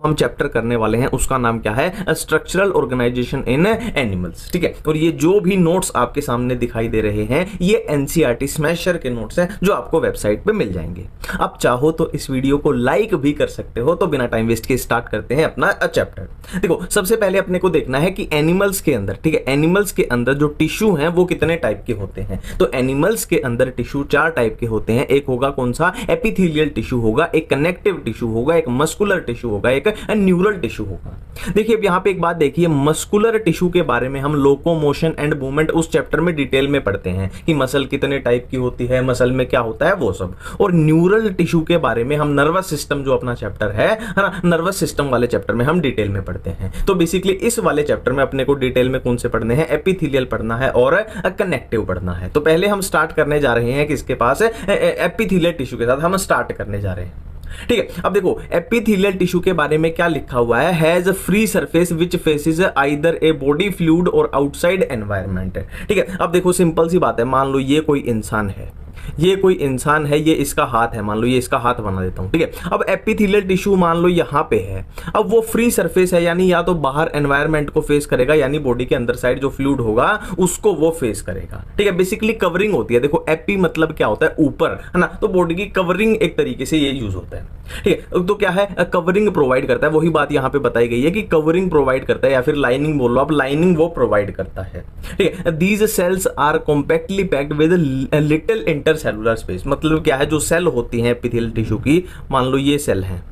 हम चैप्टर करने वाले हैं उसका नाम क्या है, स्ट्रक्चरल ऑर्गेनाइजेशन इन एनिमल्स। ठीक है, और ये जो भी नोट्स आपके सामने दिखाई दे रहे हैं ये एनसीईआरटी स्मैशर के नोट्स हैं जो आपको वेबसाइट पे मिल जाएंगे। आप चाहो तो इस वीडियो को लाइक भी कर सकते हो। तो बिना टाइम वेस्ट के स्टार्ट करते हैं अपना चैप्टर। देखो सबसे पहले अपने को देखना है कि एनिमल्स के अंदर, ठीक है, एनिमल्स के अंदर जो टिश्यू हैं वो कितने टाइप के होते हैं। तो एनिमल्स के अंदर टिश्यू 4 टाइप के होते हैं। एक होगा कौन सा, एपिथेलियल टिश्यू होगा, एक कनेक्टिव टिश्यू होगा, एक मस्कुलर टिश्यू होगा, एक न्यूरल टिश्यू होगा। देखिए अब यहां पे एक बात देखिए, मस्कुलर टिश्यू के बारे में हम लोकोमोशन एंड मूवमेंट उस चैप्टर में डिटेल में पढ़ते हैं कि मसल कितने टाइप की होती है, मसल में क्या होता है वो सब। और न्यूरल टिश्यू के बारे में हम नर्वस सिस्टम जो अपना चैप्टर है ना, नर्वस सिस्टम वाले चैप्टर में हम डिटेल में पढ़ते हैं। तो बेसिकली इस वाले चैप्टर में अपने को डिटेल में कौन से पढ़ने हैं, एपिथेलियल पढ़ना है और कनेक्टिव पढ़ना है। तो पहले हम स्टार्ट करने जा रहे हैं किसके पास, एपिथेलियल टिश्यू के साथ हम स्टार्ट करने जा रहे हैं। ठीक है, अब देखो एपिथेलियल टिश्यू के बारे में क्या लिखा हुआ है, has free surface which faces either a body fluid और आउटसाइड एनवायरनमेंट। ठीक है, अब देखो सिंपल सी बात है, मान लो ये कोई इंसान है, ये कोई इंसान है, ये इसका हाथ है, मान लो ये इसका हाथ बना देता हूं। ठीक है, अब एपिथेलियल टिश्यू मान लो यहां पे है। अब वो फ्री सरफेस है, यानी या तो बाहर एनवायरनमेंट को फेस करेगा, यानी बॉडी के अंदर साइड जो फ्लूइड होगा उसको वो फेस करेगा। ठीक है, बेसिकली कवरिंग होती है। देखो एपी मतलब क्या होता है, ऊपर, है ना, तो बॉडी की कवरिंग एक तरीके से ये यूज होता है। ठीक है, तो क्या है, कवरिंग प्रोवाइड करता है। वही बात यहां पे बताई गई है कि कवरिंग प्रोवाइड करता है, या फिर लाइनिंग बोल लो आप, लाइनिंग वो प्रोवाइड करता है। ठीक है, these cells are compactly packed with little intercellular space. मतलब क्या है, जो सेल होती हैं एपिथेलियल टिश्यू की, मान लो ये सेल है,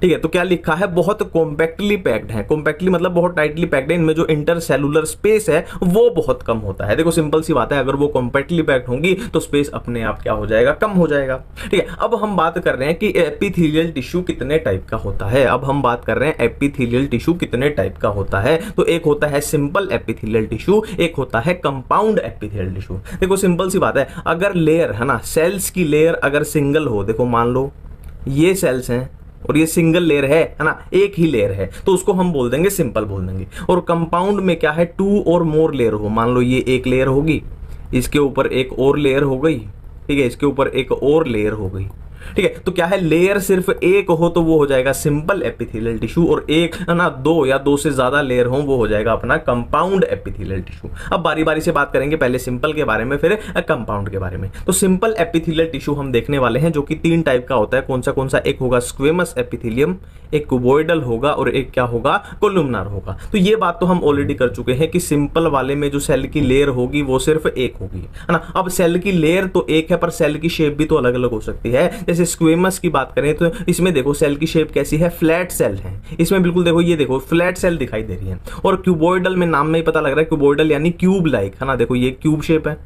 ठीक है, तो क्या लिखा है, बहुत कॉम्पैक्टली पैक्ड है। कॉम्पैक्टली मतलब बहुत टाइटली पैक्ड है, इनमें जो इंटरसेलुलर स्पेस है वो बहुत कम होता है। देखो सिंपल सी बात है, अगर वो कॉम्पैक्टली पैक्ड होंगी तो स्पेस अपने आप क्या हो जाएगा, कम हो जाएगा। ठीक है, अब हम बात कर रहे हैं कि एपिथेलियल टिश्यू कितने टाइप का होता है। अब हम बात कर रहे हैं एपिथेलियल टिश्यू कितने टाइप का होता है। तो एक होता है सिंपल एपिथेलियल टिश्यू, एक होता है कंपाउंड एपिथेलियल टिश्यू। देखो सिंपल सी बात है, अगर लेयर है ना, सेल्स की लेयर अगर सिंगल हो, देखो मान लो ये सेल्स हैं और ये सिंगल लेयर है ना, एक ही लेयर है, तो उसको हम बोल देंगे सिंपल बोल देंगे। और कंपाउंड में क्या है, 2 और मोर लेयर हो, मान लो ये एक लेयर होगी, इसके ऊपर एक और लेयर हो गई, ठीक है, इसके ऊपर एक और लेयर हो गई। ठीक है, तो क्या है, लेयर सिर्फ एक हो तो वो हो जाएगा सिंपल एपिथेलियल टिश्यू, और एक ना 2 या 2 से ज्यादा लेयर हो वो हो जाएगा अपना कंपाउंड एपिथेलियल टिश्यू। अब बारी बारी से बात करेंगे, पहले सिंपल के बारे में फिर कंपाउंड के बारे में। तो सिंपल एपिथेलियल टिश्यू हम देखने वाले हैं जो कि 3 टाइप का होता है। कौन सा, एक होगा स्क्वेमस एपिथेलियम, एक क्यूबॉइडल होगा और एक क्या होगा, कोलुमनार होगा। तो ये बात तो हम ऑलरेडी कर चुके हैं कि सिंपल वाले में जो सेल की लेयर होगी वो सिर्फ एक होगी, है ना। अब सेल की लेयर तो एक है पर सेल की शेप भी तो अलग अलग हो सकती है। जैसे स्क्वेमस की बात करें तो इसमें देखो सेल की शेप कैसी है, फ्लैट सेल है इसमें, बिल्कुल देखो ये देखो फ्लैट सेल दिखाई दे रही है। और क्यूबॉइडल में नाम में ही पता लग रहा है, क्यूबॉइडल यानी क्यूब लाइक, है ना, देखो ये क्यूब शेप है,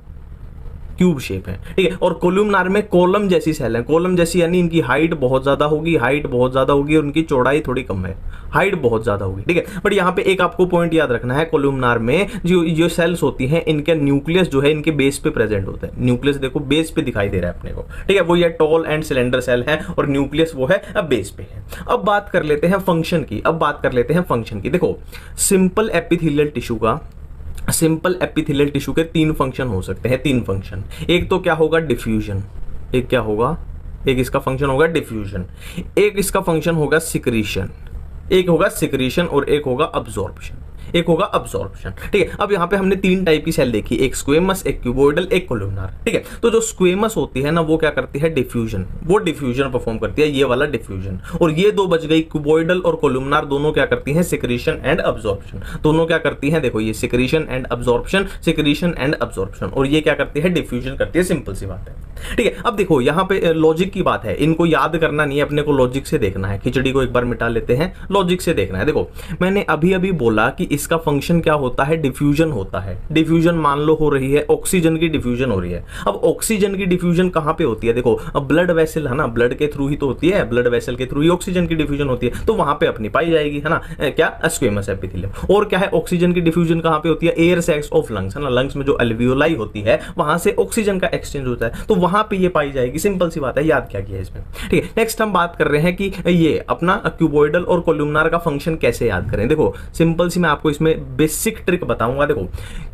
क्यूब शेप है। ठीक है, और कोलुमनार में कॉलम जैसी सेल है, कॉलम जैसी यानी इनकी हाइट बहुत ज्यादा होगी, हाइट बहुत ज्यादा होगी और उनकी चौड़ाई थोड़ी कम है, हाइट बहुत ज्यादा होगी। ठीक है, बट यहाँ पे एक आपको पॉइंट याद रखना है, कोलुमनार में जो सेल्स होती हैं इनके न्यूक्लियस जो है इनके बेस पे प्रेजेंट होता है। न्यूक्लियस देखो बेस पे दिखाई दे रहा है अपने को। ठीक है, वो ये टॉल एंड सिलेंडर सेल है और न्यूक्लियस वो है अब बेस पे है। अब बात कर लेते हैं फंक्शन की, देखो सिंपल एपिथेलियल टिश्यू का, सिंपल एपिथेलियल टिश्यू के 3 फंक्शन हो सकते हैं, 3 फंक्शन। एक तो क्या होगा, डिफ्यूजन, एक क्या होगा, एक इसका फंक्शन होगा डिफ्यूजन, एक इसका फंक्शन होगा सिक्रीशन, एक होगा सिक्रीशन और एक होगा अब्जॉर्प्शन, एक होगा अब्जॉर्प्शन। ठीक है, अब यहाँ पे हमने 3 टाइप की सेल देखी, एक स्क्वेमस, एक क्यूबॉइडल, एक कोलुमनार। ठीक है, तो जो स्क्वेमस होती है ना वो क्या करती है, डिफ्यूजन, वो डिफ्यूजन परफॉर्म करती है, ये वाला डिफ्यूजन। और ये 2 बच गई, क्यूबॉइडल और कोलुमनार दोनों क्या करती हैं, सिक्रीशन एंड अब्जॉर्प्शन, दोनों क्या करती हैं, देखो ये secretion and absorption, secretion and absorption, और ये क्या करती है, डिफ्यूजन करती है। सिंपल सी बात है। ठीक है, अब देखो यहाँ पे लॉजिक की बात है, इनको याद करना नहीं है, अपने को लॉजिक से देखना है। खिचड़ी को एक बार मिटा लेते हैं, लॉजिक से देखना है। देखो मैंने अभी अभी बोला कि इसका फंक्शन क्या होता है, डिफ्यूजन होता है। डिफ्यूजन मान लो हो रही है, ऑक्सीजन की डिफ्यूजन हो रही है। अब ऑक्सीजन की डिफ्यूजन कहां पे होती है, देखो अब ब्लड वेसल है ना, ब्लड के थ्रू ही तो होती है, ब्लड वेसल के थ्रू ही ऑक्सीजन की डिफ्यूजन होती है, तो वहां पे अपनी पाई जाएगी, है ना, क्या, स्क्वेमस एपिथेलियम। और क्या है, ऑक्सीजन की डिफ्यूजन कहां पे होती है, एयर सैक्स ऑफ लंग्स, है ना, लंग्स में जो एल्वियोलाई होती है वहां से ऑक्सीजन का एक्सचेंज होता है, तो वहां पे ये पाई जाएगी। सिंपल सी बात है, याद क्या किया इसमें। ठीक है, नेक्स्ट हम बात कर रहे हैं कि ये अपना क्यूबॉइडल और कोलुमनार का फंक्शन कैसे याद करें। देखो सिंपल सी मैं आपको इसमें बेसिक ट्रिक बताऊंगा। देखो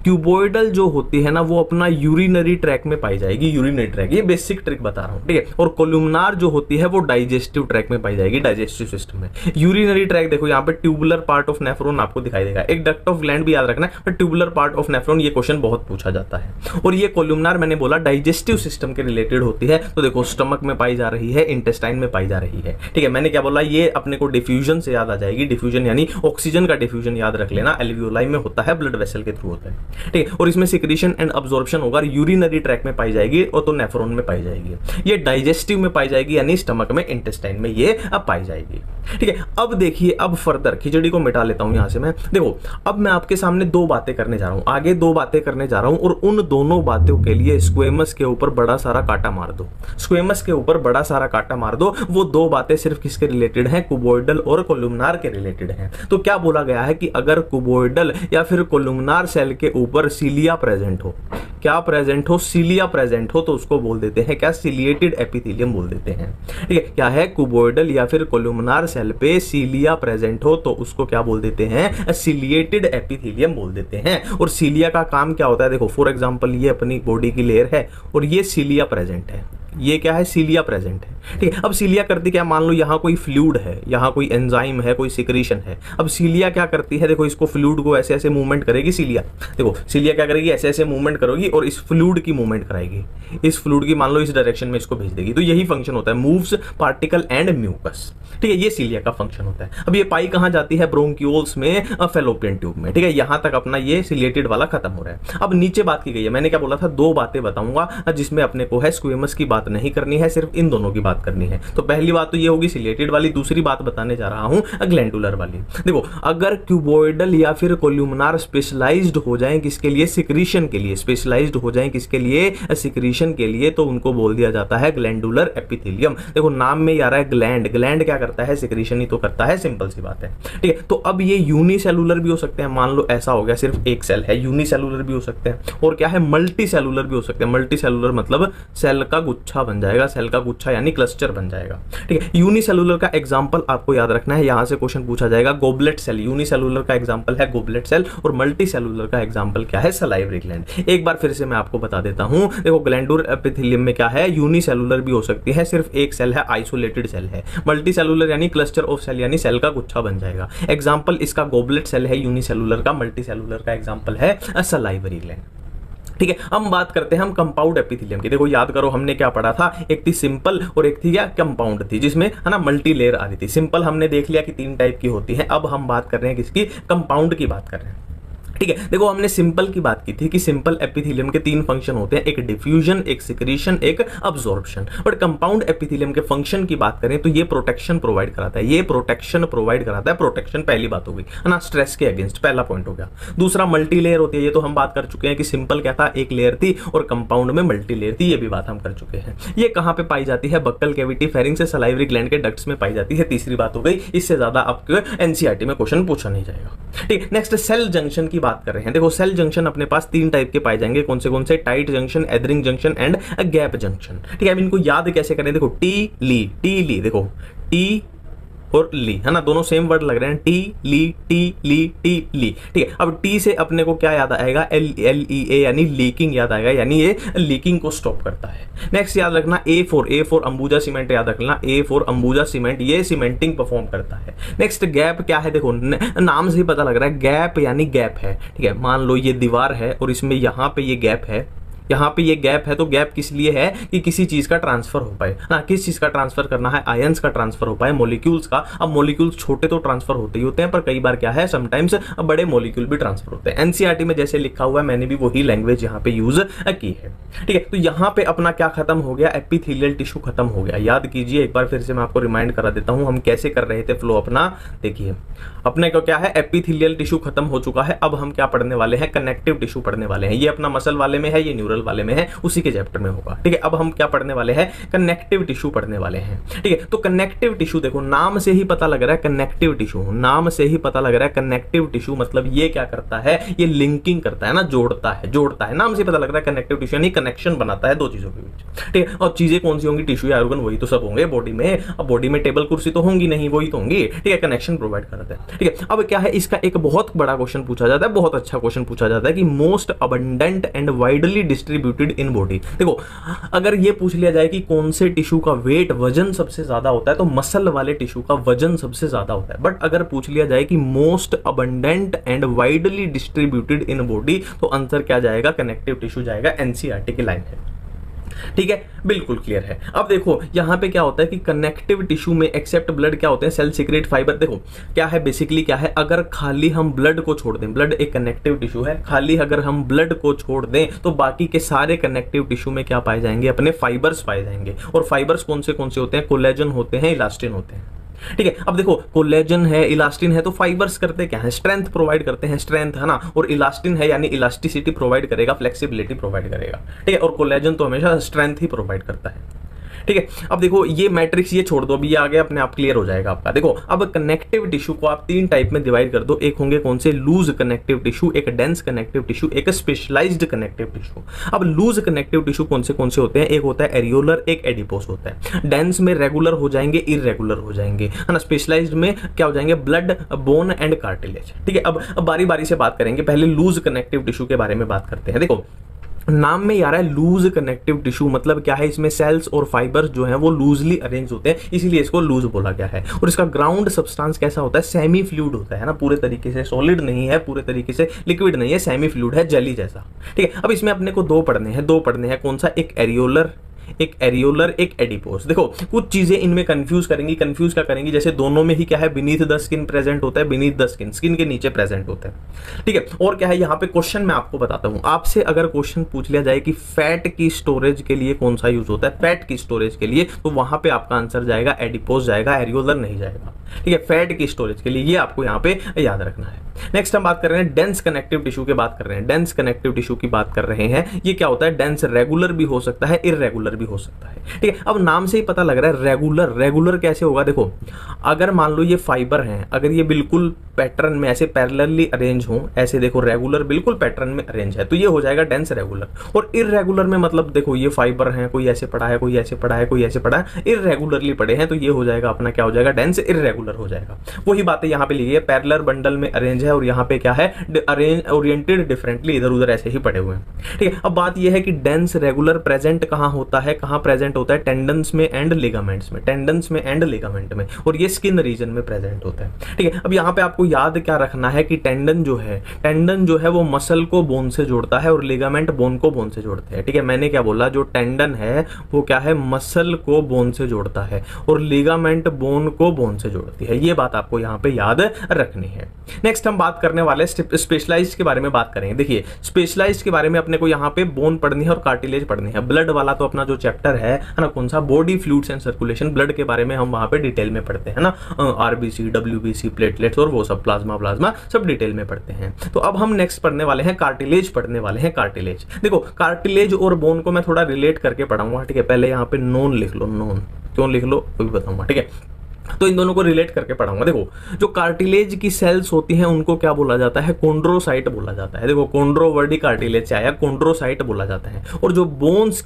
क्यूबॉइडल जो होती है ना वो अपना यूरिनरी ट्रैक में पाई जाएगी, यूरिनरी ट्रैक, ये बेसिक ट्रिक बता रहा हूँ, ठीक है। और कोलुमनार जो होती है वो डाइजेस्टिव ट्रैक में पाई जाएगी, डाइजेस्टिव सिस्टम में। यूरिनरी ट्रैक देखो यहाँ पे ट्यूबुलर पार्ट ऑफ नेफ्रॉन आपको दिखाई देगा, एक डक्ट ऑफ ग्लैंड भी याद रखना है, पर ट्यूबुलर पार्ट ऑफ नेफ्रॉन ये क्वेश्चन बहुत पूछा जाता है। और ये कोलुमनार मैंने बोला डाइजेस्टिव सिस्टम के रिलेटेड होती है, तो देखो स्टमक में पाई जा रही है, इंटेस्टाइन में पाई जा रही है, ठीक है। मैंने क्या बोला, ये अपने को डिफ्यूजन से याद आ जाएगी, डिफ्यूजन यानी ऑक्सीजन का डिफ्यूजन याद रख लेना, एल्वियोलाई में होता है, ब्लड वेसल के थ्रू होता है, ठीक है। और इसमें सिक्रीशन एंड अब्जॉर्प्शन होगा, यूरिनरी ट्रैक में पाई जाएगी और तो नेफ्रॉन में पाई जाएगी। ये डाइजेस्टिव में पाई जाएगी यानी स्टमक में, इंटेस्टाइन में ये अब पाई जाएगी, ठीक है। अब देखिए, अब फर्दर खिचड़ी को मिटा लेता हूं यहां से मैं। देखो अब मैं आपके सामने दो बातें करने जा रहा हूं, आगे दो बातें करने जा रहा हूं, और उन दोनों बातों के लिए स्क्वेमस के ऊपर बड़ा सारा कांटा मार दो, स्क्वेमस के ऊपर बड़ा सारा कांटा मार दो। वो दो बातें सिर्फ किसके रिलेटेड हैं, कुबॉइडल और कोलुमनार के रिलेटेड हैं। तो क्या बोला गया है कि अगर कुबॉइडल या फिर कोलुमनार सेल के ऊपर सीलिया प्रेजेंट हो, क्या प्रेजेंट हो, सीलिया प्रेजेंट हो, तो उसको बोल देते हैं क्या, सीलिएटेड एपिथेलियम बोल देते हैं, ठीक है। क्या है, कुबॉइडल या फिर कोलुमनार सेल पे सीलिया प्रेजेंट हो तो उसको क्या बोल देते हैं, सीलिएटेड एपिथेलियम बोल देते हैं। और सीलिया का काम क्या होता है, देखो फॉर एग्जांपल ये अपनी बॉडी की लेयर है और ये सीलिया प्रेजेंट है, ये क्या है, सीलिया प्रेजेंट है, ठीक है। अब सीलिया करती क्या, मान लो यहाँ कोई फ्लूइड है, यहाँ कोई एंजाइम है, कोई सिक्रीशन है। अब सीलिया क्या करती है, देखो इसको फ्लूइड को ऐसे ऐसे मूवमेंट करेगी सीलिया, देखो सीलिया क्या करेगी, ऐसे ऐसे मूवमेंट करोगी और इस फ्लूइड की मूवमेंट कराएगी, इस फ्लूइड की मान लो इस डायरेक्शन में इसको भेज देगी। तो यही फंक्शन होता है, मूव्स पार्टिकल एंड म्यूकस, ठीक है, ये सीलिया का फंक्शन होता है। अब ये पाई कहाँ जाती है, ब्रोंक्यूल्स में, फैलोपियन ट्यूब में, ठीक है। यहां तक अपना ये सिलिएटेड वाला खत्म हो रहा है। अब नीचे बात की गई है, मैंने क्या बोला था, दो बातें बताऊंगा जिसमें अपने को है स्क्वेमस की बात नहीं करनी है, सिर्फ इन दोनों की बात करनी है। तो पहली बात तो ये होगी सिलिएटेड वाली, दूसरी बात बताने जा रहा हूं ग्लैंडुलर वाली। देखो अगर क्यूबॉइडल या फिर कोलुमनार स्पेशलाइज्ड हो जाए किसके लिए, सिक्रीशन के लिए, स्पेशलाइज्ड हो जाए किसके लिए, सिक्रीशन के लिए, तो उनको बोल दिया जाता है ग्लैंडुलर एपिथेलियम। देखो नाम में ही आ रहा है ग्लैंड, ग्लैंड क्या करता है, सिक्रीशन ही तो करता है, सिंपल सी बात है, ठीक है। तो अब ये यूनिसेलुलर भी हो सकते हैं, मान लो ऐसा हो गया सिर्फ एक सेल है, यूनिसेलुलर भी हो सकते हैं, और क्या है, मल्टी सेलुलर भी हो सकते हैं। मल्टी सेलुलर मतलब सेल का गुच्छा बन जाएगा, सेल का गुच्छा यानी क्लस्टर बन जाएगा, ठीक है। यूनिसेलुलर का एग्जांपल आपको याद रखना है, यहां से क्वेश्चन पूछा जाएगा, गोबलेट सेल यूनिसेलुलर का एग्जांपल है गोबलेट सेल, और मल्टी सेलुलर का एग्जांपल क्या है, सलाइवरी ग्लैंड। एक बार फिर से मैं आपको बता देता हूं, देखो ग्लैंडुलर एपिथेलियम में क्या है, यूनिसेलुलर भी हो सकती है, सिर्फ एक सेल है, आइसोलेटेड सेल है। मल्टी सेलुलर यानी क्लस्टर ऑफ सेल यानी सेल का गुच्छा बन जाएगा। एग्जांपल इसका गोबलेट सेल है यूनिसेलुलर का, मल्टी सेलुलर का एग्जांपल है सलाइवरी ग्लैंड, ठीक है। हम बात करते हैं हम कंपाउंड एपिथेलियम की। देखो याद करो हमने क्या पढ़ा था, एक थी सिंपल और एक थी क्या, कंपाउंड थी, जिसमें है ना मल्टी लेयर आ रही थी। सिंपल हमने देख लिया कि 3 टाइप की होती है, अब हम बात कर रहे हैं किसकी, कंपाउंड की बात कर रहे हैं, ठीक है। देखो हमने सिंपल की बात की थी कि सिंपल एपिथेलियम के 3 फंक्शन होते हैं, एक डिफ्यूजन, एक सिक्रीशन, एक अब्जॉर्प्शन। बट कंपाउंड एपिथेलियम के फंक्शन की बात करें तो ये प्रोटेक्शन प्रोवाइड कराता है, ये प्रोटेक्शन प्रोवाइड कराता है। प्रोटेक्शन पहली बात हो गई है ना, स्ट्रेस के अगेंस्ट, पहला पॉइंट हो गया। दूसरा मल्टी लेयर होती है, ये तो हम बात कर चुके हैं कि सिंपल क्या था, एक लेयर थी, और कंपाउंड में मल्टी लेयर थी, ये भी बात हम कर चुके हैं। ये कहां पे पाई जाती है, बक्कल कैविटी, फेरिंक्स से सलाइवरी ग्लैंड के डक्ट्स में पाई जाती है, तीसरी बात हो गई। इससे ज्यादा आपके एनसीईआरटी में क्वेश्चन पूछा नहीं जाएगा, ठीक। नेक्स्ट सेल जंक्शन की बात कर रहे हैं। देखो सेल जंक्शन अपने पास 3 टाइप के पाए जाएंगे, कौन से, tight junction, adhering junction and gap junction, ठीक है। अब इनको याद कैसे करें, देखो टी ली, देखो टी और ली है ना, दोनों सेम वर्ड लग रहे हैं, टी ली, ठीक है। अब टी से अपने को क्या याद आएगा, LEA यानी लीकिंग याद आएगा, यानी ये लीकिंग को स्टॉप करता है। नेक्स्ट याद रखना A फॉर अंबुजा सीमेंट, याद रखना A फॉर अंबुजा सीमेंट, ये सीमेंटिंग परफॉर्म करता है। नेक्स्ट गैप क्या है, देखो नाम से ही पता लग रहा है, गैप यानी गैप है, ठीक है। मान लो ये दीवार है और इसमें यहाँ पे ये गैप है, यहाँ पे ये गैप है, तो गैप किस लिए है कि किसी चीज का ट्रांसफर हो पाए ना, किस चीज का ट्रांसफर करना है, आयंस का ट्रांसफर हो पाए, मॉलिक्यूल्स का। अब मॉलिक्यूल्स छोटे तो ट्रांसफर होते ही होते हैं, पर कई बार क्या है, समटाइम्स बड़े मॉलिक्यूल भी ट्रांसफर होते हैं। एनसीईआरटी में जैसे लिखा हुआ है, मैंने भी वही लैंग्वेज यहाँ पे यूज की है, ठीक है। तो यहाँ पे अपना क्या खत्म हो गया, एपिथेलियल टिश्यू खत्म हो गया। याद कीजिए एक बार फिर से, मैं आपको रिमाइंड करा देता हूँ हम कैसे कर रहे थे फ्लो अपना। देखिए अपने को क्या है, एपिथेलियल टिश्यू खत्म हो चुका है, अब हम क्या पढ़ने वाले हैं, कनेक्टिव टिश्यू पढ़ने वाले हैं। ये अपना मसल वाले में है, ये न्यूरल स्ट्रक्चरल वाले में है, उसी के चैप्टर में होगा। ठीक है, अब हम क्या पढ़ने वाले हैं, कनेक्टिव टिश्यू पढ़ने वाले हैं। ठीक है, तो कनेक्टिव टिश्यू देखो नाम से ही पता लग रहा है, कनेक्टिव टिश्यू, नाम से ही पता लग रहा है कनेक्टिव टिश्यू मतलब ये क्या करता है, ये लिंकिंग करता है ना, जोड़ता है, नाम से पता लग रहा है कनेक्टिव टिश्यू यानी कनेक्शन बनाता है दो चीजों के बीच। ठीक है, और चीजें कौन सी होंगी, टिश्यू या ऑर्गन वही तो सब होंगे बॉडी में। अब बॉडी में टेबल कुर्सी तो होंगी नहीं, वही तो होंगी। ठीक है, कनेक्शन प्रोवाइड करता है। ठीक है, अब क्या है, इसका एक बहुत बड़ा क्वेश्चन पूछा जाता है, बहुत अच्छा क्वेश्चन पूछा जाता है कि most abundant and widely distributed in body. देखो अगर ये पूछ लिया जाए कि कौन से टिश्यू का वेट वजन सबसे ज्यादा होता है, तो मसल वाले टिश्यू का वजन सबसे ज्यादा होता है। बट अगर पूछ लिया जाए कि most abundant and widely distributed in body, तो आंसर क्या जाएगा, कनेक्टिव टिश्यू जाएगा, एनसीईआरटी की लाइन है। ठीक है, बिल्कुल क्लियर है। अब देखो यहां पे क्या होता है कि कनेक्टिव टिश्यू में एक्सेप्ट ब्लड क्या होते हैं, सेल सीक्रेट फाइबर। देखो क्या है, बेसिकली क्या है, अगर खाली हम ब्लड को छोड़ दें, ब्लड एक कनेक्टिव टिश्यू है, खाली अगर हम ब्लड को छोड़ दें तो बाकी के सारे कनेक्टिव टिश्यू में क्या पाए जाएंगे, अपने फाइबर्स पाए जाएंगे। और फाइबर्स कौन से होते हैं, कोलेजन होते हैं, इलास्टिन होते हैं। ठीक है, अब देखो कोलेजन है, इलास्टिन है, तो फाइबर्स करते क्या है, स्ट्रेंथ प्रोवाइड करते हैं, स्ट्रेंथ है ना, और इलास्टिन है यानी इलास्टिसिटी प्रोवाइड करेगा, फ्लेक्सिबिलिटी प्रोवाइड करेगा। ठीक है, और कोलेजन तो हमेशा स्ट्रेंथ ही प्रोवाइड करता है। ठीक है, अब देखो ये मैट्रिक्स ये छोड़ दो, अभी ये आगे अपने आप क्लियर हो जाएगा आपका। देखो अब कनेक्टिव टिश्यू को आप तीन टाइप में डिवाइड कर दो, एक होंगे कौन से, लूज कनेक्टिव टिश्यू, एक डेंस कनेक्टिव टिश्यू, एक स्पेशलाइज्ड कनेक्टिव टिश्यू। अब लूज कनेक्टिव टिश्यू कौन से होते हैं, एक होता है एरियोलर, एक एडिपोस होता है। डेंस में रेगुलर हो जाएंगे, इररेगुलर हो जाएंगे, है ना। स्पेशलाइज्ड में क्या हो जाएंगे, ब्लड, बोन एंड कार्टिलेज। ठीक है, अब बारी बारी से बात करेंगे, पहले लूज कनेक्टिव टिश्यू के बारे में बात करते हैं। देखो नाम में आ रहा है लूज कनेक्टिव टिश्यू, मतलब क्या है, इसमें सेल्स और फाइबर्स जो हैं वो लूजली अरेंज होते हैं, इसीलिए इसको लूज बोला गया है। और इसका ग्राउंड सब्सटेंस कैसा होता है, सेमी फ्लूइड होता है ना, पूरे तरीके से सॉलिड नहीं है, पूरे तरीके से लिक्विड नहीं है, सेमी फ्लूइड है, जेली जैसा। ठीक है, अब इसमें अपने को दो पढ़ने हैं, कौन सा, एक एरियोलर, एक एडिपोस। देखो कुछ चीजें इनमें कंफ्यूज क्या करेंगी, जैसे दोनों में ही क्या है, बीनीथ द स्किन प्रेजेंट होता है, बीनीथ द स्किन के नीचे प्रेजेंट होता है। ठीक है, और क्या है यहाँ पे क्वेश्चन मैं आपको बताता हूं, आपसे अगर क्वेश्चन पूछ लिया जाए कि फैट की स्टोरेज के लिए कौन सा यूज होता है, फैट की स्टोरेज के लिए, तो वहां पे आपका आंसर जाएगा एडिपोस जाएगा, एरियोलर नहीं जाएगा। ठीक है, फैट की स्टोरेज के लिए, ये आपको यहाँ पे याद रखना है। नेक्स्ट हम बात कर रहे हैं डेंस कनेक्टिव टिश्यू की बात कर रहे हैं, डेंस कनेक्टिव टिश्यू की बात कर रहे हैं। ये क्या होता है, डेंस रेगुलर भी हो सकता है, इररेगुलर भी हो सकता है। ठीक है, अब नाम से ही पता लग रहा है रेगुलर कैसे होगा। देखो अगर मान लो ये फाइबर हैं, अगर ये बिल्कुल पैटर्न में ऐसे पैरेलली अरेंज हो, ऐसे देखो रेगुलर बिल्कुल पैटर्न में अरेंज है, तो ये हो जाएगा डेंस रेगुलर। और इररेगुलर में मतलब देखो ये फाइबर हैं, कोई ऐसे पड़ा है, कोई ऐसे पड़ा है, कोई ऐसे पड़ा है, इररेगुलरली पड़े हैं, तो ये हो जाएगा अपना क्या हो जाएगा, डेंस इररेगुलर हो जाएगा। वही बातें यहाँ पे लिखी है, पैरेलल बंडल में अरेंज है, और यहाँ पे क्या है, अरेंज ओरिएंटेड डिफरेंटली, इधर उधर ऐसे ही पड़े हुए हैं। ठीक है, अब बात यह है कि डेंस रेगुलर प्रेजेंट कहाँ होता है, कहाँ प्रेजेंट होता है, टेंडन्स में एंड लिगामेंट्स में, टेंडन्स में एंड लिगामेंट में, और ये स्किन रीजन में प्रेजेंट होता है। ठीक है, अब यहाँ पे आपको याद क्या रखना है कि टेंडन जो है वो मसल को बोन से जोड़ता है, और लिगामेंट बोन को बोन से जोड़ते हैं। ठीक है, मैंने क्या बोला, जो टेंडन है वो क्या है, मसल को बोन से जोड़ता है, और लिगामेंट बोन को बोन से जोड़ती है। ये बात आपको यहाँ पे याद रखनी है। नेक्स्ट हम बात करने वाले स्पेशलाइज्ड के बारे में बात करेंगे। देखिए स्पेशलाइज्ड के बारे में अपने को यहाँ पे बोन पढ़नी है और कार्टिलेज पढ़नी है। ब्लड वाला तो अपना जो चैप्टर है ना, कौन सा, body fluids and circulation, blood के बारे में हम वहां पे डिटेल में पढ़ते हैं ना, आरबीसी, डब्ल्यूबीसी, प्लेटलेट्स और वो सब, प्लाज्मा सब डिटेल में पढ़ते हैं। तो अब हम नेक्स्ट पढ़ने वाले हैं कार्टिलेज, कार्टिलेज। देखो कार्टिलेज और बोन को मैं थोड़ा रिलेट करके पढ़ाऊंगा। ठीक है, पहले यहाँ पे नोन लिख लो, नोन क्यों लिख लो वो भी बताऊंगा। ठीक है, तो इन दोनों को रिलेट करके पढ़ाऊंगा। देखो जो कार्टिलेज की सेल्स होती हैं उनको क्या बोला जाता है, कोंड्रोसाइट बोला जाता है। देखो कोंड्रो वर्ड ही कार्टिलेज से आया, कोंड्रोसाइट बोला जाता है। और जो बोन्स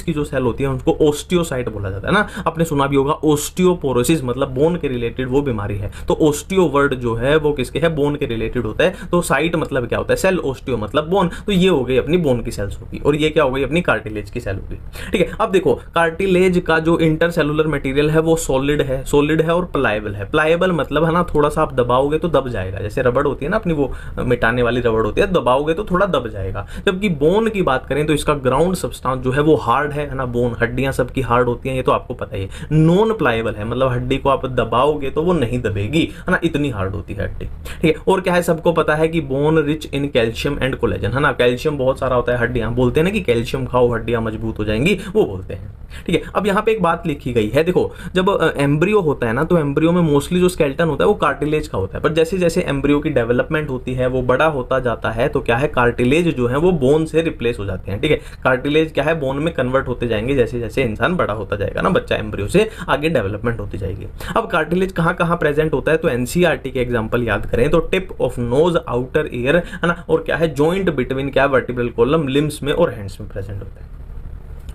की जो सेल होती है उनको ओस्टियोसाइट बोला जाता है ना। आपने सुना भी होगा ओस्टियोपोरोसिस, मतलब बोन के रिलेटेड वो बीमारी है। तो ओस्टियो वर्ड जो है वो किसके है, बोन के रिलेटेड होता है। तो साइट मतलब क्या होता है, सेल, ओस्टियो मतलब बोन। तो ये हो गई अपनी बोन की सेल्स होगी, और ये क्या हो गई, अपनी कार्टिलेज की सेल होगी। ठीक है, अब देखो कार्टिलेज का जो इंटरसेलुलर मटेरियल है वो सॉलिड है और प्लाएबल है। प्लाएबल मतलब है ना, थोड़ा सा आप दबाओगे तो दब जाएगा, जैसे रबड़ होती है ना अपनी, वो मिटाने वाली रबड़ होती है, दबाओगे तो थोड़ा दब जाएगा। जबकि बोन की बात करें तो इसका ग्राउंड सब्सटेंस जो है वो हार्ड है ना। बोन, हड्डियां सबकी हार्ड होती हैं, ये तो आपको पता ही है। नॉन प्लाएबल है, मतलब हड्डी को आप दबाओगे तो वो नहीं दबेगी, है ना, इतनी हार्ड होती है हड्डी। ठीक है, और क्या है, सबको पता है कि bone rich in calcium and collagen, है ना। कैल्शियम बहुत सारा होता है, हड्डियां बोलते हैं ना कि कैल्शियम खाओ हड्डियां मजबूत हो जाएंगी, वो बोलते हैं। ठीक है, अब यहाँ पे एक बात लिखी गई है, देखो जब एम्ब्रियो होता है ना, तो एम्ब्रियो में मोस्टली जो स्केलेटन होता है वो कार्टिलेज का होता है, पर जैसे जैसे एम्ब्रियो की डेवलपमेंट होती है, वो बड़ा होता जाता है, तो क्या है, कार्टिलेज जो है वो बोन से रिप्लेस हो जाते हैं। ठीक है, कार्टिलेज क्या है, बोन में कन्वर्ट होते जाएंगे जैसे जैसे इंसान बड़ा होता जाएगा ना, बच्चा एम्ब्रियो से आगे डेवलपमेंट होती जाएगी। अब कार्टिलेज कहाँ कहाँ प्रेजेंट होता है, तो एनसीईआरटी के एग्जांपल याद करें तो tip of nose, outer ear, है ना, और क्या है, जॉइंट बिटवीन क्या, वर्टिब्रल कॉलम, लिम्स में और हैंड्स में प्रेजेंट होता है।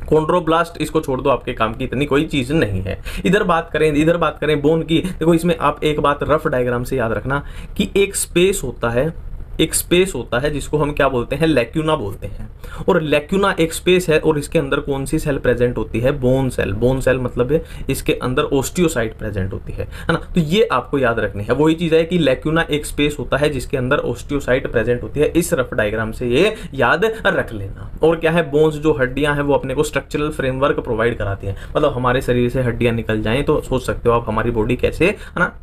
कॉन्ड्रोब्लास्ट इसको छोड़ दो, आपके काम की इतनी कोई चीज नहीं है। इधर बात करें बोन की, देखो इसमें आप एक बात रफ डायग्राम से याद रखना कि एक स्पेस होता है जिसको हम क्या बोलते हैं, लैक्यूना बोलते हैं। और लैक्यूना एक स्पेस है और इसके अंदर कौन सी सेल प्रेजेंट होती है, बोन सेल। बोन सेल मतलब है इसके अंदर ओस्टियोसाइट प्रेजेंट होती है ना, तो ये आपको याद रखनी है। वही चीज है कि लैक्यूना एक स्पेस होता है जिसके अंदर ओस्टियोसाइट प्रेजेंट होती है। इस रफ डायग्राम से ये याद रख लेना। और क्या है, बोन्स जो हड्डियां हैं वो अपने को स्ट्रक्चरल फ्रेमवर्क प्रोवाइड कराती हैं, मतलब हमारे शरीर से हड्डियां निकल जाएं तो सोच सकते हो आप हमारी बॉडी कैसे, है ना।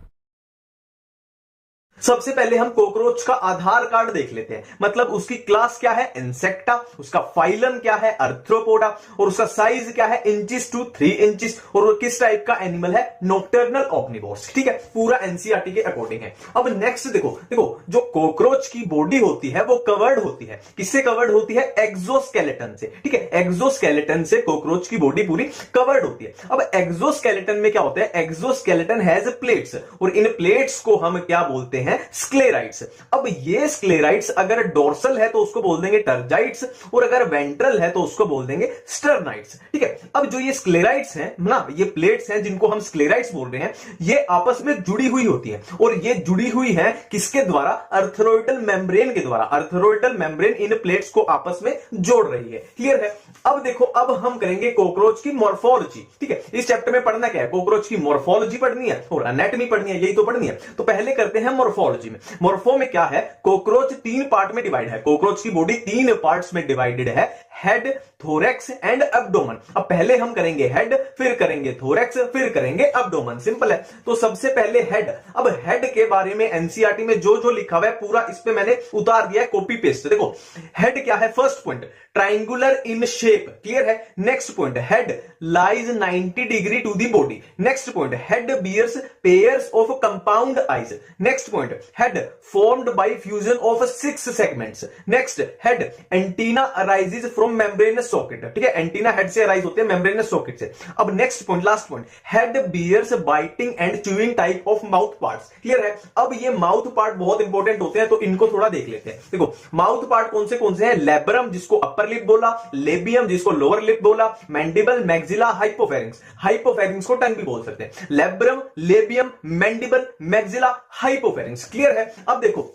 सबसे पहले हम कॉकरोच का आधार कार्ड देख लेते हैं, मतलब उसकी क्लास क्या है, इंसेक्टा, उसका फाइलम क्या है, अर्थ्रोपोडा, और उसका साइज क्या है, इंचेस टू 3 इंचेस, और वो किस टाइप का एनिमल है, नॉक्टर्नल ऑम्निवोर्स। ठीक है, पूरा एनसीईआरटी के अकॉर्डिंग है। अब नेक्स्ट देखो जो कॉकरोच की बॉडी होती है वो कवर्ड होती है, किससे कवर्ड होती है, एक्सोस्केलेटन से। ठीक है, एक्सोस्केलेटन से कॉकरोच की बॉडी पूरी कवर्ड होती है। अब एक्सोस्केलेटन में क्या होता है, एक्सोस्केलेटन हैज प्लेट्स, और इन प्लेट्स को हम क्या बोलते हैं, स्क्लेराइट्स। अब ये स्क्लेराइट्स अगर डोर्सल है तो उसको बोल देंगे टर्जाइट्स, और अगर वेंट्रल है तो उसको बोल देंगे स्टर्नाइट्स। ठीक है, अब जो ये स्क्लेराइट्स हैं ना, ये प्लेट्स हैं जिनको हम स्क्लेराइट्स बोल रहे हैं, ये आपस में जुड़ी हुई होती हैं, और ये जुड़ी हुई है किसके द्वारा, अर्थरोइडल मेम्ब्रेन के द्वारा। अर्थरोइडल मेम्ब्रेन इन प्लेट्स को आपस में जोड़ रही है। क्लियर है। अब देखो, अब हम करेंगे कॉकरोच की मॉर्फोलॉजी। ठीक है, इस चैप्टर में पढ़ना क्या है, कॉकरोच की मॉर्फोलॉजी पढ़नी है और एनाटॉमी पढ़नी है, यही तो पढ़नी है। तो पहले करते हैं मॉर्फोलॉजी में। मॉर्फो में क्या है, कॉकरोच 3 पार्ट में डिवाइड है, कॉकरोच की बॉडी 3 पार्ट्स में डिवाइडेड है, हेड, थोरैक्स एंड एब्डोमेन। अब पहले हम करेंगे हेड, फिर करेंगे थोरैक्स, फिर करेंगे एब्डोमेन। सिंपल है। तो सबसे पहले हेड। अब हेड के बारे में एनसीईआरटी में जो जो लिखा हुआ है पूरा इस पे मैंने उतार दिया है, कॉपी पेस्ट। देखो हेड क्या है, first point triangular in shape. Clear है। Next point, head lies 90 degree to the body. Next point, head bears pairs of compound eyes. Next point, head formed by fusion of 6 segments. Next, head antenna arises from membranous socket. ठीक है, antenna head से arise होते हैं membranous socket से। अब next point, last point, head bears biting and chewing type of mouth parts. Clear है। अब ये माउथ पार्ट बहुत इंपॉर्टेंट होते हैं, तो इनको थोड़ा देख लेते हैं। देखो माउथ पार्ट कौन से हैं, लेब्रम जिसको अपर लिप बोला, लेबियम जिसको लोअर लिप बोला, मैंडिबल, मैक्सिला, हाइपोफेरिंक्स। हाइपोफेरिंक्स को टंग भी बोल सकते हैं। Labrum, labium, mandible, maxilla, हाइपोफेरिंक्स। Clear है। अब देखो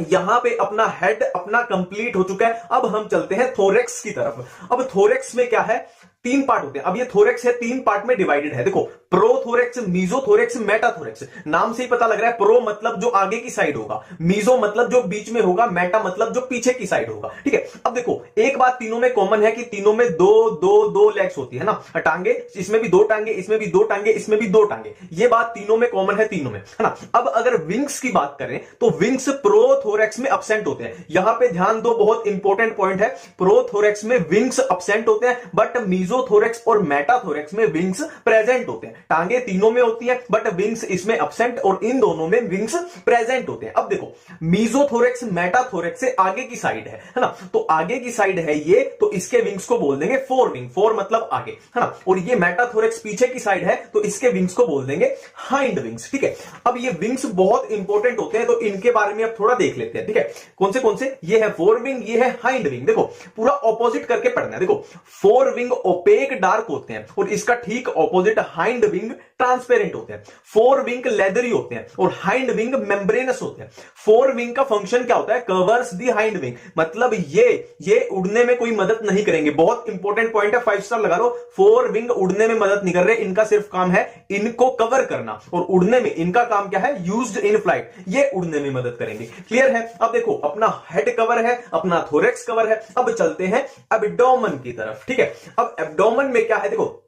यहां पे अपना हेड अपना कंप्लीट हो चुका है। अब हम चलते हैं थोरैक्स की तरफ। अब थोरैक्स में क्या है, 3 पार्ट होते हैं। अब ये थोरैक्स है 3 पार्ट में डिवाइडेड है। देखो प्रोथोरैक्स, मीजोथोरैक्स, मेटाथोरैक्स। नाम से ही पता लग रहा है, प्रो मतलब जो आगे की साइड होगा, मीजो मतलब जो बीच में होगा, मेटा मतलब जो पीछे की साइड होगा। ठीक है। अब देखो एक बात तीनों में कॉमन है कि तीनों में दो लेग्स होती है ना, टांगे। इसमें भी 2 टांगे, इसमें भी 2 टांगे, इसमें भी 2 टांगे। ये बात तीनों में कॉमन है, तीनों में, है ना। अब अगर विंग्स की बात करें तो विंग्स प्रोथोरैक्स में अब्सेंट होते हैं। यहां पे ध्यान दो, बहुत इंपॉर्टेंट पॉइंट है। प्रोथोरैक्स में विंग्स अब्सेंट होते हैं, बट मीजोथोरैक्स और मेटाथोरैक्स में विंग्स प्रेजेंट होते हैं। टांगे तीनों में होती है, बट विंग्स इसमें अब्सेंट और इन दोनों में विंग्स प्रेजेंट होते हैं। अब देखो मीजोथोरैक्स मेटाथोरैक्स से आगे की साइड है ना, तो आगे की साइड है ये, तो इसके विंग्स को बोल देंगे फोर विंग। फोर मतलब आगे, है ना। और ये मेटाथोरैक्स पीछे की साइड है, तो इसके विंग्स को बोल देंगे हाइंड विंग्स। ठीक है। अब ये विंग्स बहुत इंपॉर्टेंट होते हैं, तो इनके बारे में अब थोड़ा देख लेते हैं। ठीक है, कौन से, ये है फोर विंग, ये है हाइंड विंग। देखो पूरा ऑपोजिट करके पढ़ना है। देखो फोर विंग ओपेक डार्क होते हैं, और इसका ठीक ऑपोजिट हाइंड विंग ट्रांसपेरेंट होते हैं। फोर विंग लेदरी होते हैं, और हाइंड विंग मेम्ब्रेनस होते हैं। फोर विंग का फंक्शन क्या होता है, कवर्स दी हाइंड विंग, मतलब ये उड़ने में कोई मदद नहीं करेंगे। बहुत इंपॉर्टेंट पॉइंट है, 5 स्टार लगा लो। फोर विंग उड़ने में मदद नहीं कर रहे, इनका सिर्फ काम है इनको कवर करना, और उड़ने में इनका काम क्या है, यूज्ड इन फ्लाइट, ये उड़ने में मदद करेंगे। क्लियर है। अब देखो अपना हेड कवर है, अपना थोरैक्स कवर है। अब चलते हैं एब्डोमेन की तरफ। ठीक है। अब एब्डोमेन में क्या है, देखो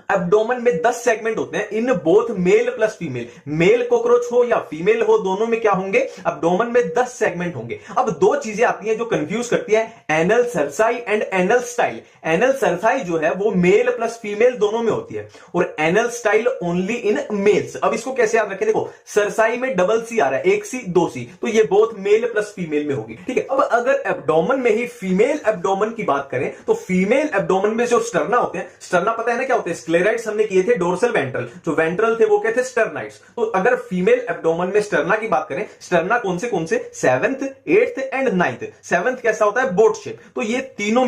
एब्डोमेन में 10 सेगमेंट होते हैं in both male plus female. Male cockroach हो या फीमेल हो, दोनों में क्या होंगे, एब्डोमेन में 10 सेगमेंट होंगे। अब दो चीजें आती हैं जो कंफ्यूज करती है, anal cerci and anal style. Anal cerci जो है वो मेल प्लस फीमेल दोनों में होती है और anal style only in males. अब इसको कैसे याद रखें, देखो सरसाई में डबल सी आ रहा है, एक सी दो सी, तो ये बोथ मेल प्लस फीमेल में होगी, ठीक है। अब अगर एब्डोमेन में ही फीमेल एब्डोमेन की बात करें तो फीमेल एब्डोमेन में जो स्टर्ना होते हैं, स्टर्ना पता है ना क्या होते हैं, स्क्लेराइड्स हमने किए थे डोर्सल वेंट्रल, जो वेंट्रल थे वो क्या थे, स्टर्नाइड्स। तो अगर फीमेल एब्डोमेन में स्टर्ना की बात करें, स्टर्ना कौन से 7th 8th and 9th। 7th कैसा होता है, बोट शेप। तो ये तीनों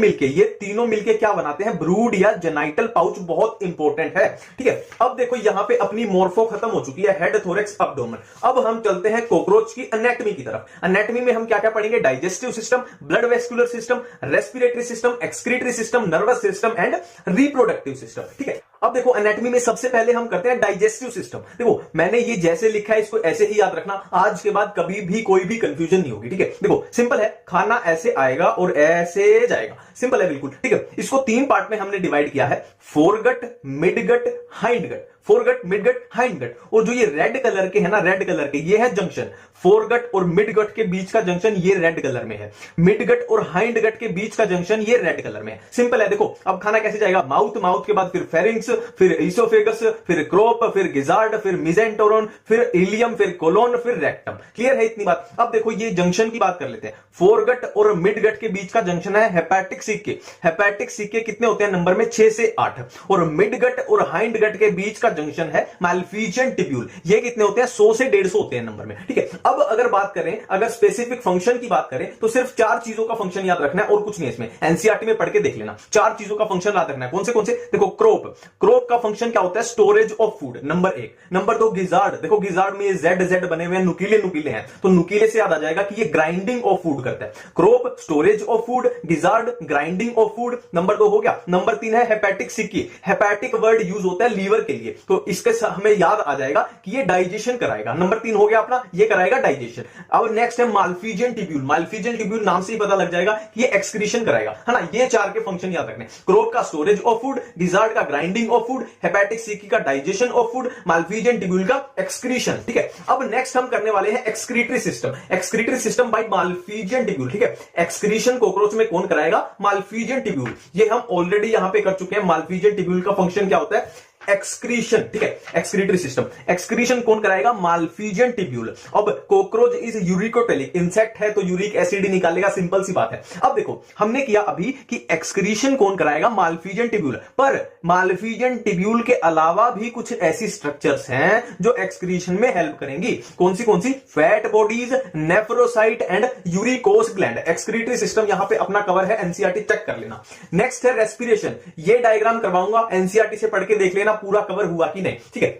मिलके क्या बनाते हैं, ब्रूड या जेनाइटल पाउच, बहुत इंपॉर्टेंट है, ठीक है। अब देखो यहां पे अपनी मोर्फो खत्म हो चुकी है, हेड थोरेक्स एब्डोमेन। अब हम चलते हैं कॉकरोच की एनाटॉमी की तरफ। एनाटॉमी में हम क्या क्या पढ़ेंगे, digestive system, blood vascular system, respiratory system, excretory system, nervous system and reproductive system, ठीक है। अब देखो एनाटॉमी में सबसे पहले हम करते हैं डाइजेस्टिव सिस्टम। देखो मैंने ये जैसे लिखा है इसको ऐसे ही याद रखना, आज के बाद कभी भी कोई भी कंफ्यूजन नहीं होगी, ठीक है। देखो सिंपल है, खाना ऐसे आएगा और ऐसे जाएगा, सिंपल है बिल्कुल, ठीक है। इसको 3 पार्ट में हमने डिवाइड किया है, foregut, midgut, hindgut. Foregut, midgut, hindgut. और जो ये रेड कलर के है ना, रेड कलर के, ये है जंक्शन। फोरगट और मिडगट के बीच का जंक्शन ये रेड कलर में है, मिडगट और हाइंडगट के बीच का जंक्शन ये रेड कलर में है। सिंपल है, देखो अब खाना कैसे जाएगा, माउथ, माउथ के बाद फिर फेरिंग्स, फिर इसोफेगस, फिर क्रोप, फिर गिजार्ड, फिर मिजेंटोरन, फिर इलियम, फिर कोलोन, फिर रेक्टम। क्लियर है इतनी बात। अब देखो ये जंक्शन की बात कर लेते हैं। फोरगट और मिडगट के बीच का जंक्शन है हेपेटिक सिक्के। हेपेटिक सिक्के कितने होते हैं, नंबर में 6 से 8। और मिडगट और हाइंडगट के बीच का जंक्शन है मालफिजियन टिब्यूल, ये कितने होते हैं, 100 से 150 होते हैं नंबर में, ठीक है। अब अगर बात करें, अगर स्पेसिफिक फंक्शन की बात करें तो सिर्फ 4 चीजों का फंक्शन याद रखना है और कुछ नहीं है इसमें, एनसीईआरटी में पढ़ के देख लेना। 4 चीजों का फंक्शन याद रखना है, कौन से, देखो क्रोप, क्रोप का फंक्शन क्या होता है, storage of food, number 1। Number 2 gizzard, देखो गिजार्ड में जेड बने हुए हैं, नुकीले हैं, तो नुकीले से याद आ जाएगा कि ये ग्राइंडिंग ऑफ फूड करता है। Crop storage of food, gizzard grinding of food, number 2 हो गया। नंबर 3 है हेपेटिक सिक्की। हेपेटिक वर्ड यूज होता है लीवर के लिए, तो इसके हमें याद आ जाएगा कि ये डाइजेशन कराएगा। नंबर 3 हो गया अपना, ये कराएगा डाइजेशन। अब नेक्स्ट है मालफिजियन टिब्यूल। मालफिजियन टिब्यूल नाम से ही पता लग जाएगा कि ये एक्सक्रीशन कराएगा, है ना। ये 4 के फंक्शन याद रखने, क्रोप का स्टोरेज ऑफ फूड, गिजार्ड का grinding of food, hepatic caeca का digestion of food, Malpighian tubule का एक्सक्रीशन, ठीक है। अब नेक्स्ट हम करने वाले हैं excretory system. Excretory system by Malpighian tubule, ठीक है। एक्सक्रीशन कॉकरोच में कौन कराएगा, मालफिजियन टिब्यूल। ये हम ऑलरेडी यहां पे कर चुके हैं। मालफिजियन टिब्यूल का फंक्शन क्या होता है, एक्सक्रीशन, ठीक है। एक्सक्रीटरी सिस्टम, एक्सक्रीशन कौन कराएगा, मालफिजियन टिब्यूल। अब कॉकरोच इज यूरिकोटेलिक, इंसेक्ट है तो यूरिक एसिड ही निकालेगा, सिंपल सी बात है। अब देखो हमने किया अभी कि एक्सक्रीशन कौन कराएगा, मालफिजियन टिब्यूल। पर मालफिजियन टिब्यूल के अलावा भी कुछ ऐसी स्ट्रक्चर्स हैं जो एक्सक्रीशन में हेल्प करेंगी। कौन सी, fat bodies, nephrocyte and uricose gland. Excretory system यहां पे अपना कवर है, एनसीईआरटी चेक कर लेना। नेक्स्ट है रेस्पिरेशन, ये डायग्राम करवाऊंगा, एनसीईआरटी से पढ़ के देख लेना पूरा कवर हुआ कि नहीं, ठीक है।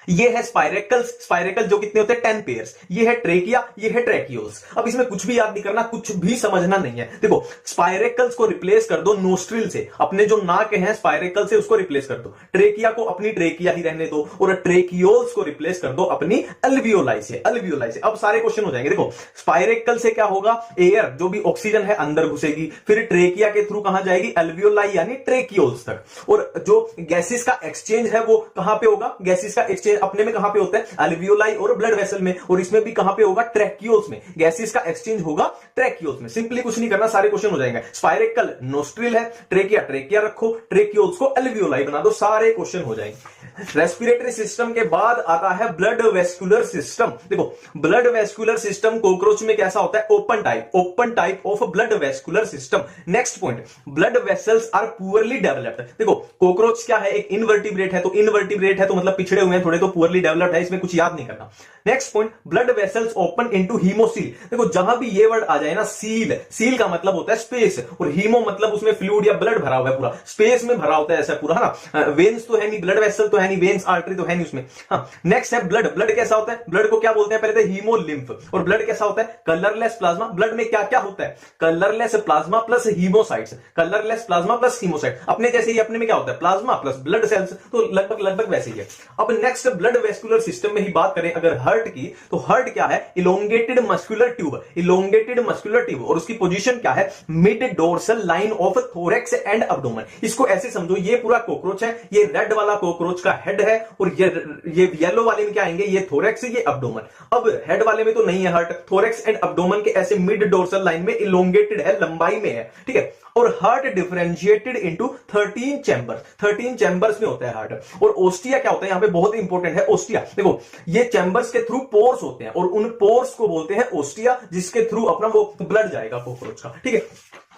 ये है स्पाइरेकल जो कितने होते हैं, 10 पेयर्स। ये है ट्रेकिया, ये है ट्रेकियोस। अब इसमें कुछ भी याद नहीं करना, कुछ भी समझना नहीं है। देखो स्पाइरेकल्स को रिप्लेस कर दो नोस्ट्रिल से, अपने जो नाक हैं स्पाइरेकल से उसको रिप्लेस कर दो। ट्रेकिया को अपनी ट्रेकिया ही रहने दो और ट्रेकियोल्स को रिप्लेस कर दो अपनी अल्वियोलाई से। अब सारे क्वेश्चन हो जाएंगे। देखो स्पाइरेकल से क्या होगा, एयर जो भी ऑक्सीजन है अंदर घुसेगी, फिर ट्रेकिया के थ्रू कहां जाएगी, अल्वियोलाई यानी ट्रेकियोल्स तक। और जो गैसेस का एक्सचेंज है वो कहां पे होगा, गैसेस का एक्सचेंज अपने में कहां पे होता है, अल्वियोलाई और ब्लड वेसल में, और इसमें भी कहां पे होगा, ट्रैकियोल्स में। गैसेस का एक्सचेंज होगा ट्रैकियोल्स में। सिंपली कुछ नहीं करना, सारे क्वेश्चन हो जाएंगे। स्पाइरेकल नोस्ट्रिल है, ट्रेकिया रखो, ट्रैकियोल्स को अल्वियोलाई बना दो, सारे क्वेश्चन हो जाएंगे। रेस्पिरेटरी सिस्टम के बाद आता है ब्लड वेस्कुलर सिस्टम। देखो ब्लड वेस्कुलर सिस्टम कॉकरोच में कैसा होता है, open type of blood vascular system. Next point, blood vessels are poorly developed. देखो कॉकरोच क्या है, एक इनवर्टिब्रेट है, तो मतलब पिछड़े हुए हैं थोड़े, तो पुअरली डेवलप्ड है, इसमें कुछ याद नहीं करना। Next point, blood vessels open into haemocoel. देखो जहां भी ये वर्ड आ जाए ना, सील का मतलब होता है स्पेस, और हीमो मतलब उसमें फ्लूइड या ब्लड भरा हुआ है, पूरा स्पेस में भरा होता है ऐसा पूरा, है ना। वेन्स तो है नहीं, ब्लड वेसल तो है है नहीं, वेन्स आर्टरी तो है नहीं उसमें। हाँ, नेक्स्ट है ब्लड। ब्लड कैसा होता है? ब्लड को क्या बोलते हैं? पहले तो हीमोलिम्फ। और ब्लड कैसा होता है? Colourless plasma. ब्लड में क्या क्या होता है? Colourless plasma plus haemocytes. Colourless plasma plus haemocyte, अपने जैसे ही अपने में क्या होता है? प्लाज्मा प्लस ब्लड सेल्स, तो लगभग लगभग वैसे ही है। अब नेक्स्ट ब्लड वेस्कुलर सिस्टम में ही बात करें अगर हार्ट की, तो हार्ट क्या है? Elongated muscular tube. Elongated muscular tube, और उसकी पोजीशन क्या है? Mid dorsal line of thorax and abdomen. इसको ऐसे समझो, ये पूरा कॉकरोच है, ये रेड वाला कॉकरोच का हेड है, और ये येलो वाले में क्या आएंगे? ये थोरेक्स, ये अब्डोमेन। अब हेड वाले में तो नहीं है हार्ट, थोरेक्स एंड अब्डोमेन के ऐसे मिड डोर्सल लाइन में इलोंगेटेड है, लंबाई में है, ठीक है। और heart differentiated into 13 chambers, 13 chambers में होता है हार्ट। और ओस्टिया क्या होता है? यहां पे बहुत इंपॉर्टेंट है ओस्टिया। देखो, ये चैम्बर्स के थ्रू पोर्स होते हैं, और उन पोर्स को बोलते हैं ओस्टिया, जिसके थ्रू अपना वो ब्लड जाएगा कॉकरोच का, ठीक है।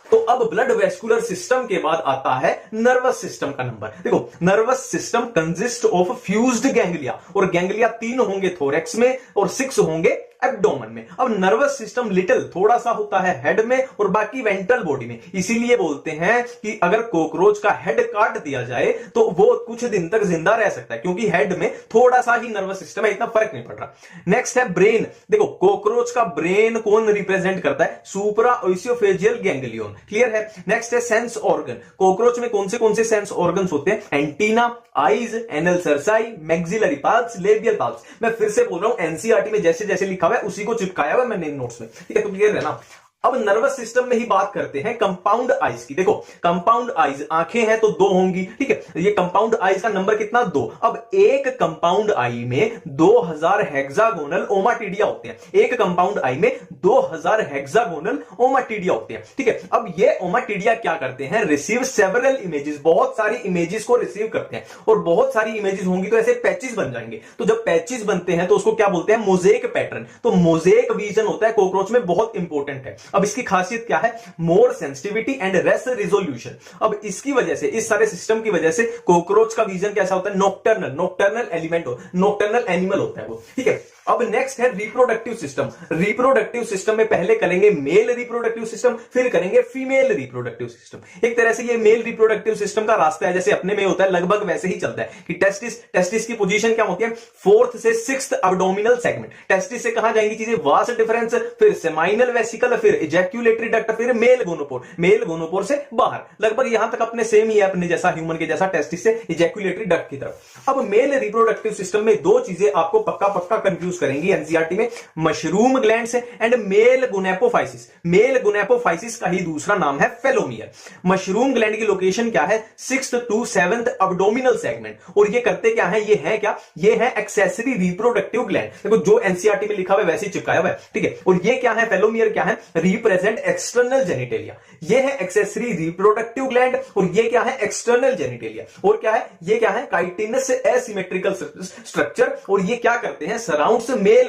तो अब ब्लड वेस्कुलर सिस्टम के बाद आता है नर्वस सिस्टम का नंबर। देखो, nervous system consist of fused ganglia, और गैंग्लिया 3 होंगे थोरेक्स में और 6 होंगे एब्डोमेन में। अब नर्वस सिस्टम लिटिल थोड़ा सा होता है हेड में, और बाकी वेंट्रल बॉडी में। इसीलिए बोलते हैं कि अगर कॉकरोच का हेड काट दिया जाए तो वो कुछ दिन तक जिंदा रह सकता है, क्योंकि हेड में थोड़ा सा ही नर्वस सिस्टम है, इतना फर्क नहीं पड़ रहा। नेक्स्ट है ब्रेन। देखो, कॉकरोच का ब्रेन कौन रिप्रेजेंट करता है? सुप्रा ओसियोफेजियल गैंग्लियन, क्लियर है। नेक्स्ट है सेंस ऑर्गन। कॉकरोच में कौन से सेंस ऑर्गन्स होते हैं? Antenna, eyes, anal cerci, maxillary palps, labial palps. मैं फिर से बोल रहा हूं, एनसीईआरटी में जैसे जैसे लिखा हुआ है उसी को चिपकाया हुआ है मैंने नोट्स में, ठीक है, तो क्लियर है ना। अब नर्वस सिस्टम में ही बात करते हैं कंपाउंड आइज की। देखो, कंपाउंड आइज, आंखें हैं तो 2 होंगी, ठीक है। ये कंपाउंड आइज का नंबर कितना? 2। अब एक कंपाउंड आई में 2000 हेक्सागोनल ओमाटिडिया होते हैं। एक कंपाउंड आई में 2000 हेक्सागोनल ओमाटिडिया होते हैं, ठीक है। अब ये ओमाटिडिया क्या करते हैं? रिसीव सेवरल इमेजेस, बहुत सारी इमेजेस को रिसीव करते हैं, और बहुत सारी इमेजेस होंगी तो ऐसे पैचेस बन जाएंगे। तो जब पैचेस बनते हैं तो उसको क्या बोलते हैं? Mosaic pattern. तो मोजेक विजन होता है कॉकरोच में, बहुत इंपॉर्टेंट है। अब इसकी खासियत क्या है? मोर सेंसिटिविटी एंड लेस रिजोल्यूशन। अब इसकी वजह से, इस सारे सिस्टम की वजह से कॉकरोच का विजन कैसा होता है? नॉक्टर्नल एलिमेंट हो, नॉक्टर्नल एनिमल होता है वो, ठीक है। अब नेक्स्ट है रिप्रोडक्टिव सिस्टम। रिप्रोडक्टिव सिस्टम में पहले करेंगे मेल रिप्रोडक्टिव सिस्टम, फिर करेंगे फीमेल रिप्रोडक्टिव सिस्टम। एक तरह से ये मेल रिप्रोडक्टिव सिस्टम का रास्ता है, जैसे अपने में होता है लगभग वैसे ही चलता है कि टेस्टिस की पोजीशन क्या होती है? 4th से 6th अब्डोमिनल सेगमेंट। टेस्टिस से कहां जाएंगी चीजें? वास्ट डिफरेंस, फिर सेमाइनल वेसिकल, फिर इजैक्यूलेटरी डक्ट, फिर मेल गोनोपोर। मेल गोनोपोर से बाहर, लगभग यहां तक अपने सेम ही है, अपने जैसा, ह्यूमन के जैसा, टेस्टिस से इजैक्यूलेटरी डक्ट की तरफ। अब मेल रिप्रोडक्टिव सिस्टम में 2 चीजें आपको पक्का कंफ्यूज करेंगी एनसीईआरटी में, mushroom glands and male gonapophysis. Male gonapophysis का ही दूसरा नाम है फेलोमियर। मशरूम ग्लैंड की लोकेशन क्या है? 6th to 7th abdominal segment. और ये करते क्या है? ये है क्या? ये है एक्सेसरी रिप्रोडक्टिव ग्लैंड। देखो, जो एनसीईआरटी में लिखा हुआ है वैसे ही चिपकाया हुआ है, ठीक है। और ये क्या है? फेलोमियर क्या है? Represent external genitalia. ये है एक्सेसरी रिप्रोडक्टिव ग्लैंड, और ये क्या है? External genitalia. और क्या है? ये क्या है? Chitinous asymmetrical structure. और ये क्या करते हैं? सराउंड्स मेल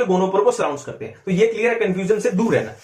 गोनोपोर को सराउंड्स करते हैं। तो ये क्लियर है, कंफ्यूजन से दूर रहना।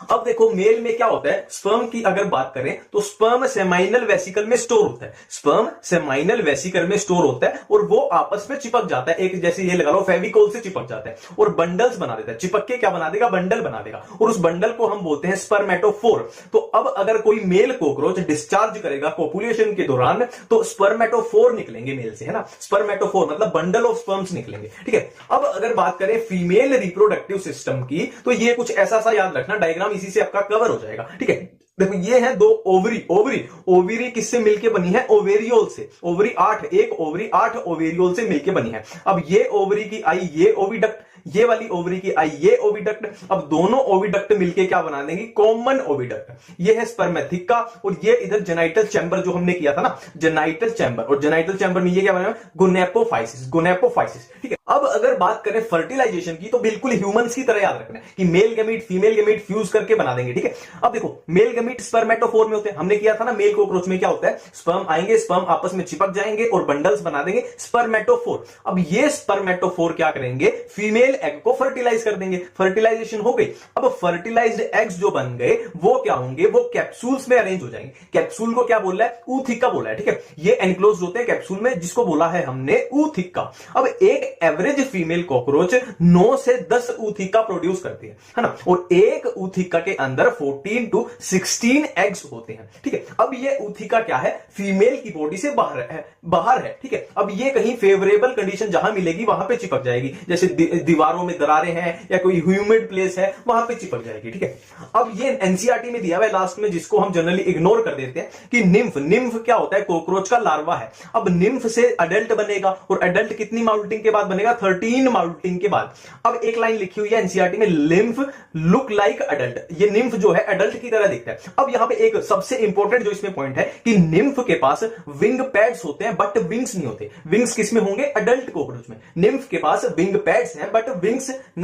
अब देखो, मेल में क्या होता है? स्पर्म की अगर बात करें तो स्पर्म सेमाइनल वेसिकल में स्टोर होता है। स्पर्म सेमाइनल वेसिकल में स्टोर होता है, और वो आपस में चिपक जाता है, एक जैसे ये लगा लो फेविकोल से चिपक जाता है, और बंडल्स बना देता है। चिपक के क्या बना देगा? बंडल बना देगा, और उस बंडल को हम बोलते हैं स्पर्मेटोफोर। तो अब अगर कोई मेल कॉकरोच डिस्चार्ज करेगा कोपुलेशन के दौरान, तो स्पर्मेटोफोर निकलेंगे मेल से, है ना। स्पर्मेटोफोर मतलब बंडल ऑफ स्पर्म्स निकलेंगे, ठीक है। अब अगर बात करें फीमेल रिप्रोडक्टिव सिस्टम की, तो ये कुछ ऐसा सा याद रखना, डायग्राम इसी से आपका कवर हो जाएगा, ठीक है। देखो, ये है 2 ओवरी किससे मिलके बनी है? ओवेरियोल से। ओवरी 8, एक ओवरी 8 ओवेरियोल से मिलके बनी है। अब ये ओवरी की आई ये ओविडक्ट, ये वाली ओवरी की आई ये ओविडक्ट। अब दोनों ओविडक्ट मिलके क्या बना देंगी? Common oviduct. ये है स्पर्मेथिका, और ये इधर जेनाइटल चैम्बर जो हमने किया था ना, जेनाइटल चैम्बर, और जेनाइटल चैम्बर में ये क्या बना? गोनेपोफाइसिस, ठीक है। अब अगर बात करें फर्टिलाइजेशन की, तो बिल्कुल ह्यूमंस की तरह याद रखना है कि male gamete female gamete fuse करके बना देंगे, ठीक है। अब देखो, मेल गैमीट स्पर्मेटोफोर में होते हैं, हमने किया था ना। मेल कॉकरोच में क्या होता है? स्पर्म आएंगे, स्पर्म आपस में चिपक जाएंगे और बंडल्स बना देंगे, स्पर्मेटोफोर। अब ये स्पर्मेटोफोर क्या करेंगे? फीमेल फीमेल एग को फर्टिलाइज कर देंगे, फर्टिलाइजेशन हो गई। अब फर्टिलाइज्ड एग्स जो बन गए वो क्या होंगे, वो कैप्सूल्स में अरेंज हो जाएंगे। कैप्सूल को क्या बोला है, ऊथिका बोला है, ठीक है। ये एनक्लोज होते हैं कैप्सूल में, जिसको बोला है हमने ऊथिका। अब एक एवरेज फीमेल कॉकरोच 9 से 10 ऊथिका प्रोड्यूस करती है ना, और एक ऊथिका के अंदर 14 to 16 एग्स होते हैं, ठीक है। अब ये ऊथिका क्या है, फीमेल की बॉडी से बाहर है, ठीक है। अब ये कहीं फेवरेबल कंडीशन जहां मिलेगी वहां पे चिपक जाएगी, जैसे दीवारों में दरारें हैं या कोई ह्यूमिड प्लेस है वहां पे चिपक जाएगी, ठीक है। अब ये एनसीईआरटी में दिया हुआ है लास्ट में, जिसको हम जनरली इग्नोर कर देते हैं, कि निम्फ क्या होता है, कॉकरोच का लार्वा है। अब निम्फ से अडल्ट बनेगा, और अडल्ट कितनी माउल्टिंग के बाद बनेगा, 13 माउल्टिंग के बाद। अब एक लाइन लिखी हुई है एनसीईआरटी में, लिम्फ लुक लाइक अडल्ट। ये निम्फ जो है अडल्ट की तरह दिखता है। अब यहां पे एक सबसे इंपॉर्टेंट जो इसमें पॉइंट है कि निम्फ के पास विंग पैड्स होते हैं बट विंग्स नहीं होते। विंग्स किसमें होंगे, अडल्ट कॉकरोच में। निम्फ के पास विंग पैड्स हैं बट विंग्स